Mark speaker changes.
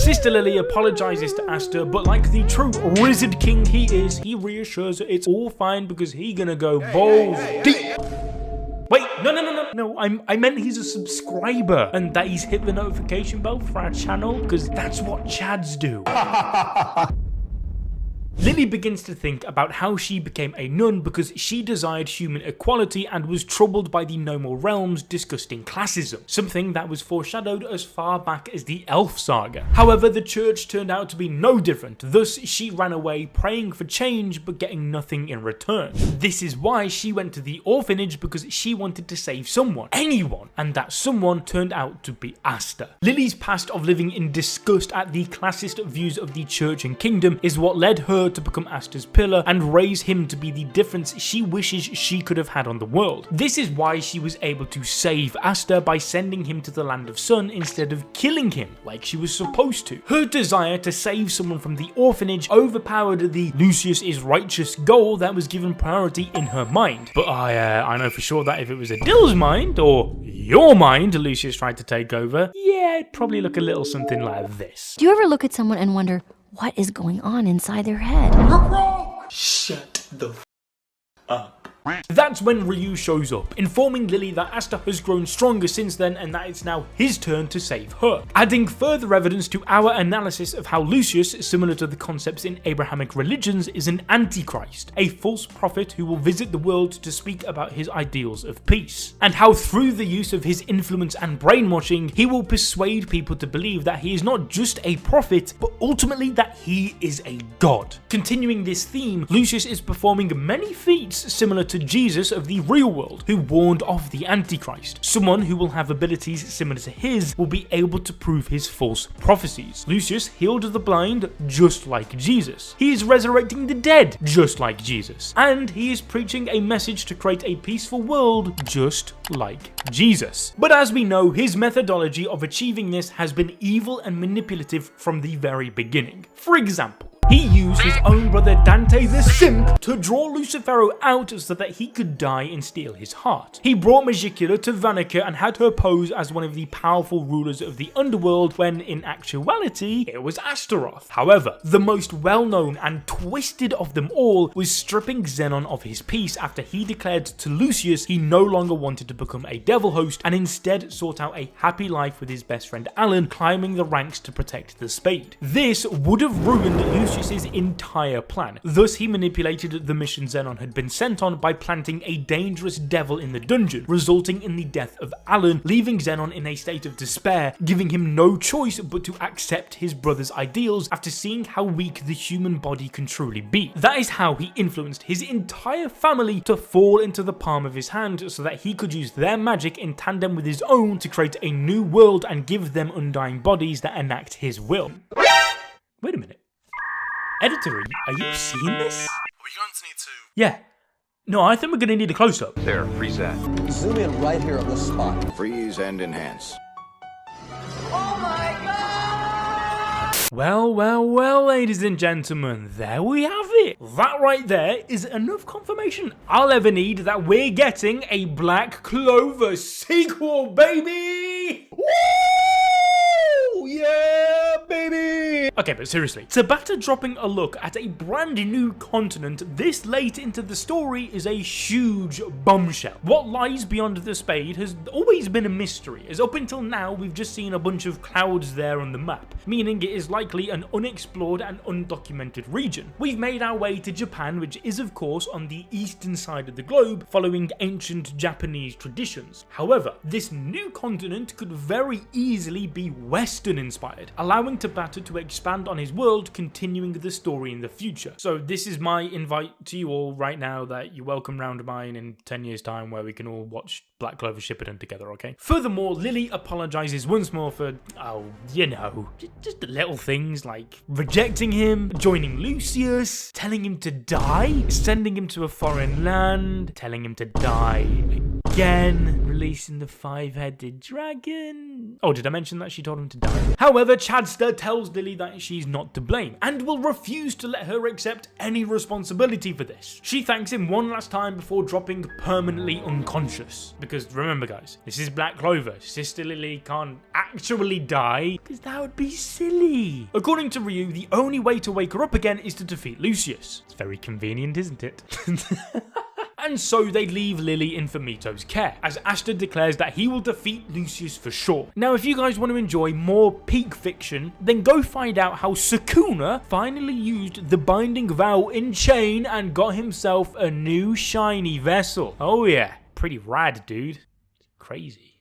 Speaker 1: Sister Lily apologizes to Asta, but like the true wizard king he is, he reassures her it's all fine because he gonna go balls deep. Wait, no, I meant he's a subscriber and that he's hit the notification bell for our channel because that's what Chads do. Lily begins to think about how she became a nun because she desired human equality and was troubled by the Nomal Realm's disgusting classism, something that was foreshadowed as far back as the Elf Saga. However, the church turned out to be no different, thus she ran away praying for change but getting nothing in return. This is why she went to the orphanage because she wanted to save someone, anyone, and that someone turned out to be Asta. Lily's past of living in disgust at the classist views of the church and kingdom is what led her to become Asta's pillar and raise him to be the difference she wishes she could have had on the world. This is why she was able to save Asta by sending him to the Land of Sun instead of killing him like she was supposed to. Her desire to save someone from the orphanage overpowered the Lucius is righteous goal that was given priority in her mind. But I know for sure that if it was Adil's mind, or your mind, Lucius tried to take over, yeah, it'd probably look a little something like this.
Speaker 2: Do you ever look at someone and wonder, what is going on inside their head?
Speaker 1: Shut the up. That's when Ryu shows up, informing Lily that Asta has grown stronger since then and that it's now his turn to save her, adding further evidence to our analysis of how Lucius, similar to the concepts in Abrahamic religions, is an antichrist, a false prophet who will visit the world to speak about his ideals of peace, and how through the use of his influence and brainwashing, he will persuade people to believe that he is not just a prophet, but ultimately that he is a god. Continuing this theme, Lucius is performing many feats similar to Jesus of the real world, who warned off the Antichrist. Someone who will have abilities similar to his will be able to prove his false prophecies. Lucius healed the blind just like Jesus. He is resurrecting the dead just like Jesus. And he is preaching a message to create a peaceful world just like Jesus. But as we know, his methodology of achieving this has been evil and manipulative from the very beginning. For example, he used his own brother Dante the Simp to draw Lucifero out so that he could die and steal his heart. He brought Magicula to Vanica and had her pose as one of the powerful rulers of the underworld when in actuality it was Astaroth. However, the most well-known and twisted of them all was stripping Xenon of his peace after he declared to Lucius he no longer wanted to become a devil host and instead sought out a happy life with his best friend Alan, climbing the ranks to protect the Spade. This would have ruined Lucius's entire plan. Thus, he manipulated the mission Xenon had been sent on by planting a dangerous devil in the dungeon, resulting in the death of Alan, leaving Xenon in a state of despair, giving him no choice but to accept his brother's ideals after seeing how weak the human body can truly be. That is how he influenced his entire family to fall into the palm of his hand so that he could use their magic in tandem with his own to create a new world and give them undying bodies that enact his will. Wait a minute. Editor, are you seeing this?
Speaker 3: Are we going to need to...
Speaker 1: Yeah. No, I think we're going to need a close-up.
Speaker 4: There, freeze that.
Speaker 5: Zoom in right here on the spot.
Speaker 4: Freeze and enhance.
Speaker 5: Oh my god!
Speaker 1: Well, ladies and gentlemen, there we have it. That right there is enough confirmation I'll ever need that we're getting a Black Clover sequel, baby! Woo! Yeah, baby! Okay, but seriously, Tabata dropping a look at a brand new continent this late into the story is a huge bombshell. What lies beyond the Spade has always been a mystery, as up until now we've just seen a bunch of clouds there on the map, meaning it is likely an unexplored and undocumented region. We've made our way to Japan, which is of course on the eastern side of the globe, following ancient Japanese traditions. However, this new continent could very easily be Western inspired, allowing Tabata to expand on his world, continuing the story in the future. So this is my invite to you all right now that you're welcome round mine in 10 years time where we can all watch Black Clover Shippuden together, okay? Furthermore, Lily apologizes once more for, just the little things like rejecting him, joining Lucius, telling him to die, sending him to a foreign land, telling him to die again, releasing the 5-headed dragon. Oh, did I mention that she told him to die? However, Chadster tells Lily that she's not to blame and will refuse to let her accept any responsibility for this. She thanks him one last time before dropping permanently unconscious. Because remember guys, this is Black Clover. Sister Lily can't actually die because that would be silly. According to Ryu, the only way to wake her up again is to defeat Lucius. It's very convenient, isn't it? And so they leave Lily in Fumito's care, as Asta declares that he will defeat Lucius for sure. Now, if you guys want to enjoy more peak fiction, then go find out how Sukuna finally used the binding vow in Chain and got himself a new shiny vessel. Oh yeah, pretty rad, dude. Crazy.